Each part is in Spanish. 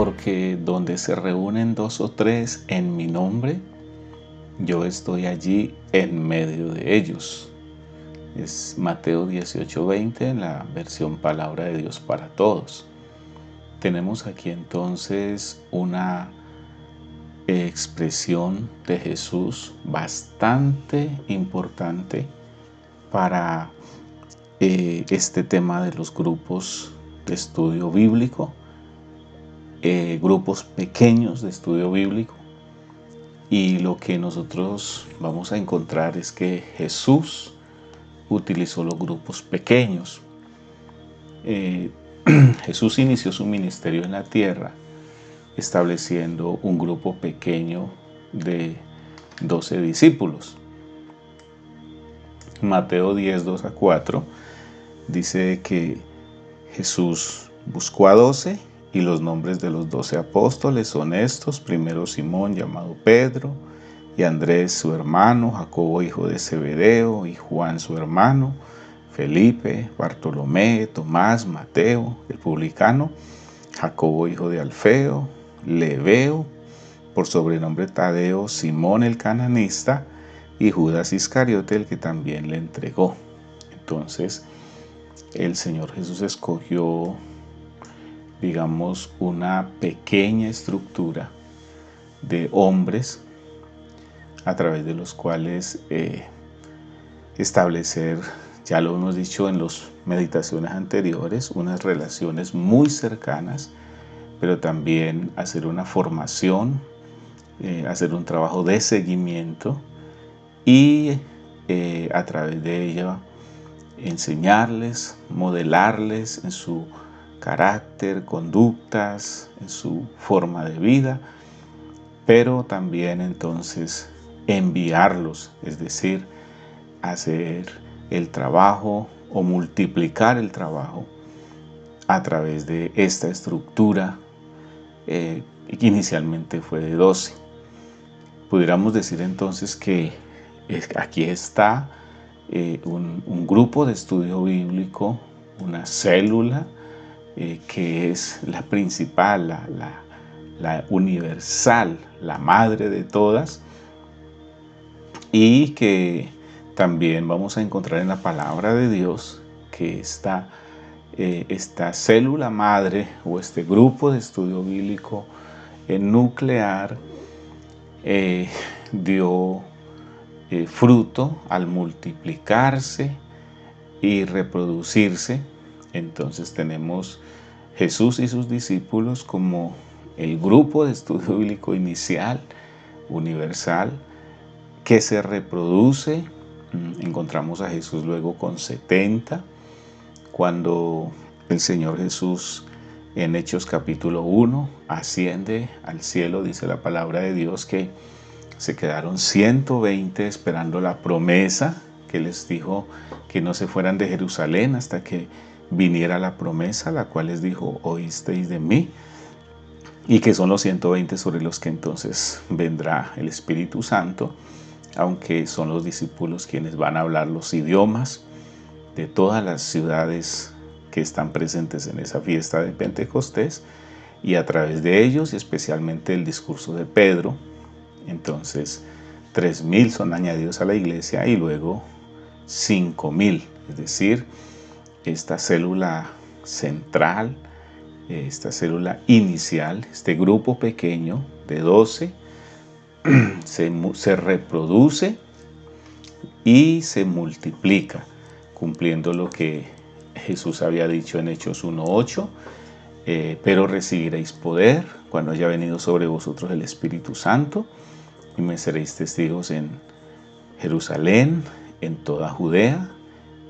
porque donde se reúnen dos o tres en mi nombre, yo estoy allí en medio de ellos. Es Mateo 18:20 en la versión Palabra de Dios para Todos. Tenemos aquí entonces una expresión de Jesús bastante importante para este tema de los grupos de estudio bíblico, grupos pequeños de estudio bíblico. Y lo que nosotros vamos a encontrar es que Jesús utilizó los grupos pequeños. Jesús inició su ministerio en la tierra estableciendo un grupo pequeño de 12 discípulos. Mateo 10, 2 a 4 dice que Jesús buscó a 12 y los nombres de los 12 apóstoles son estos: primero Simón, llamado Pedro, y Andrés su hermano, Jacobo hijo de Zebedeo, y Juan su hermano, Felipe, Bartolomé, Tomás, Mateo el publicano, Jacobo hijo de Alfeo, Lebeo, por sobrenombre Tadeo, Simón el cananista, y Judas Iscariote, el que también le entregó. Entonces, el Señor Jesús escogió, digamos, una pequeña estructura de hombres a través de los cuales establecer, ya lo hemos dicho en las meditaciones anteriores, unas relaciones muy cercanas, pero también hacer una formación, hacer un trabajo de seguimiento y a través de ella enseñarles, modelarles en su carácter, conductas, en su forma de vida, pero también entonces enviarlos, es decir, hacer el trabajo o multiplicar el trabajo a través de esta estructura que inicialmente fue de 12. Pudiéramos decir entonces que aquí está un grupo de estudio bíblico, una célula que es la principal, la universal, la madre de todas, y que también vamos a encontrar en la palabra de Dios que esta célula madre o este grupo de estudio bíblico nuclear dio fruto al multiplicarse y reproducirse. Entonces tenemos Jesús y sus discípulos como el grupo de estudio bíblico inicial, universal, que se reproduce. Encontramos a Jesús luego con 70, cuando el Señor Jesús en Hechos capítulo 1 asciende al cielo. Dice la palabra de Dios que se quedaron 120 esperando la promesa que les dijo que no se fueran de Jerusalén hasta que viniera la promesa, la cual les dijo: oísteis de mí, y que son los 120 sobre los que entonces vendrá el Espíritu Santo, aunque son los discípulos quienes van a hablar los idiomas de todas las ciudades que están presentes en esa fiesta de Pentecostés, y a través de ellos, y especialmente el discurso de Pedro, entonces 3,000 son añadidos a la iglesia y luego 5,000, es decir, esta célula central, esta célula inicial, este grupo pequeño de 12 se reproduce y se multiplica, cumpliendo lo que Jesús había dicho en Hechos 1:8, pero recibiréis poder cuando haya venido sobre vosotros el Espíritu Santo, y me seréis testigos en Jerusalén, en toda Judea,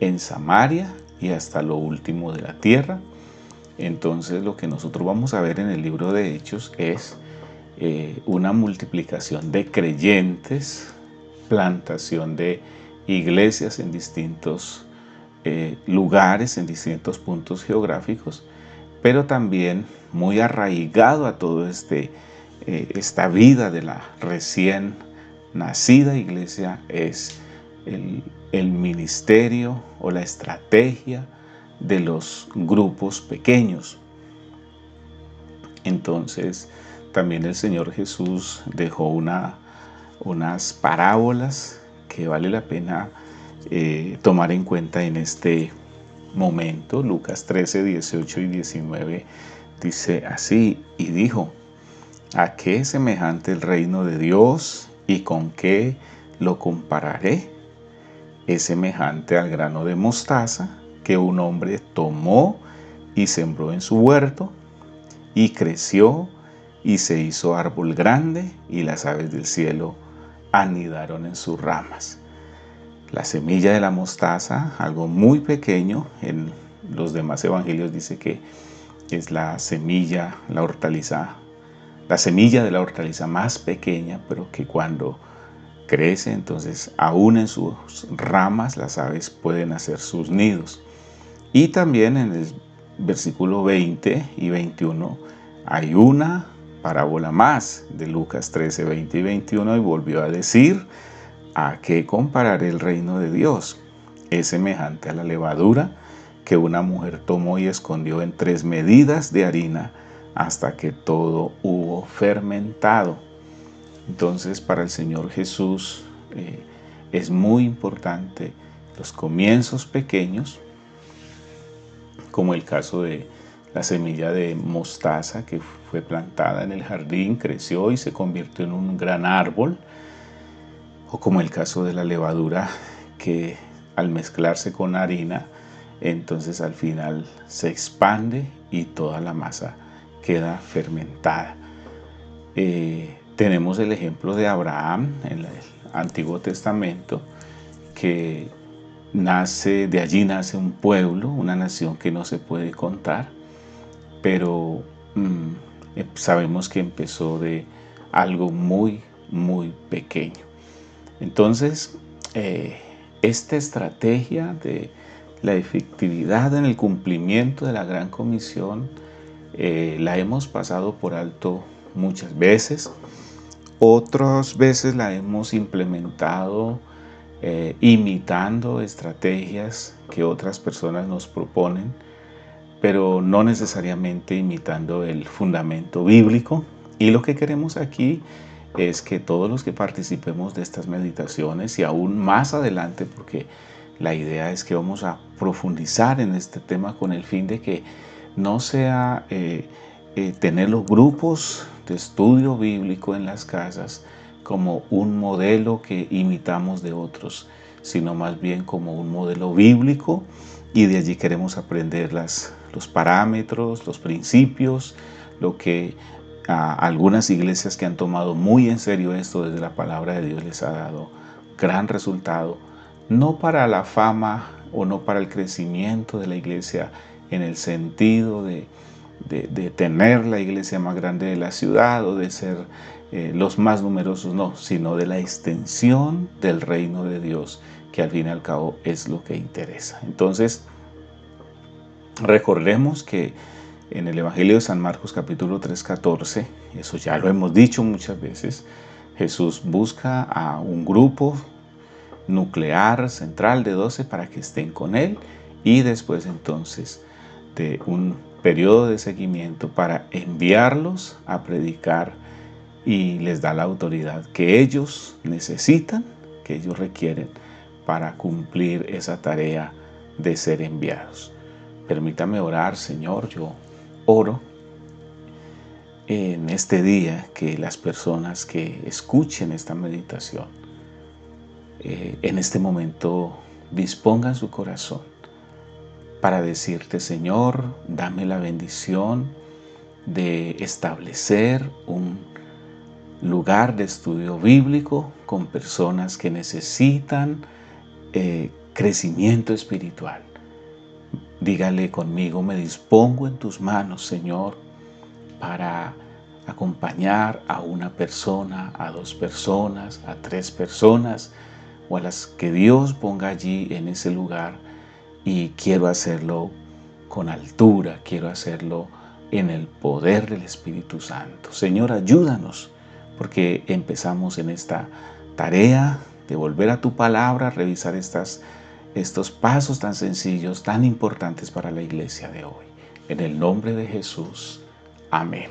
en Samaria y hasta lo último de la tierra. Entonces lo que nosotros vamos a ver en el libro de Hechos es una multiplicación de creyentes, plantación de iglesias en distintos lugares, en distintos puntos geográficos, pero también muy arraigado a todo esta vida de la recién nacida iglesia es el ministerio o la estrategia de los grupos pequeños. Entonces también el Señor Jesús dejó unas parábolas que vale la pena tomar en cuenta en este momento. Lucas 13, 18 y 19 dice así: y dijo, ¿a qué es semejante el reino de Dios y con qué lo compararé? Es semejante al grano de mostaza que un hombre tomó y sembró en su huerto, y creció y se hizo árbol grande, y las aves del cielo anidaron en sus ramas. La semilla de la mostaza, algo muy pequeño, en los demás evangelios dice que es la semilla de la hortaliza más pequeña, pero que cuando crece, entonces aún en sus ramas las aves pueden hacer sus nidos. Y también en el versículo 20 y 21 hay una parábola más de Lucas 13, 20 y 21, y volvió a decir: ¿a qué compararé el reino de Dios? Es semejante a la levadura que una mujer tomó y escondió en 3 medidas de harina hasta que todo hubo fermentado. Entonces, para el Señor Jesús es muy importante los comienzos pequeños, como el caso de la semilla de mostaza que fue plantada en el jardín, creció y se convirtió en un gran árbol, o como el caso de la levadura que al mezclarse con harina, entonces al final se expande y toda la masa queda fermentada. Tenemos el ejemplo de Abraham en el Antiguo Testamento, que de allí nace un pueblo, una nación que no se puede contar, pero sabemos que empezó de algo muy, muy pequeño. Entonces, esta estrategia de la efectividad en el cumplimiento de la Gran Comisión la hemos pasado por alto muchas veces. Otras veces la hemos implementado imitando estrategias que otras personas nos proponen, pero no necesariamente imitando el fundamento bíblico. Y lo que queremos aquí es que todos los que participemos de estas meditaciones, y aún más adelante, porque la idea es que vamos a profundizar en este tema con el fin de que no sea tener los grupos de estudio bíblico en las casas como un modelo que imitamos de otros, sino más bien como un modelo bíblico, y de allí queremos aprender los parámetros, los principios, lo que a algunas iglesias que han tomado muy en serio esto desde la palabra de Dios les ha dado gran resultado, no para la fama o no para el crecimiento de la iglesia en el sentido de tener la iglesia más grande de la ciudad o de ser los más numerosos, no, sino de la extensión del reino de Dios, que al fin y al cabo es lo que interesa. Entonces, recordemos que en el Evangelio de San Marcos capítulo 3, 14, eso ya lo hemos dicho muchas veces, Jesús busca a un grupo nuclear central de 12 para que estén con él, y después entonces de un periodo de seguimiento para enviarlos a predicar, y les da la autoridad que ellos necesitan, que ellos requieren para cumplir esa tarea de ser enviados. Permítame orar, Señor. Yo oro en este día que las personas que escuchen esta meditación en este momento dispongan su corazón para decirte: Señor, dame la bendición de establecer un lugar de estudio bíblico con personas que necesitan crecimiento espiritual. Dígale conmigo: me dispongo en tus manos, Señor, para acompañar a una persona, a 2 personas, a 3 personas, o a las que Dios ponga allí en ese lugar, y quiero hacerlo con altura, quiero hacerlo en el poder del Espíritu Santo. Señor, ayúdanos, porque empezamos en esta tarea de volver a tu palabra, revisar estos pasos tan sencillos, tan importantes para la iglesia de hoy. En el nombre de Jesús. Amén.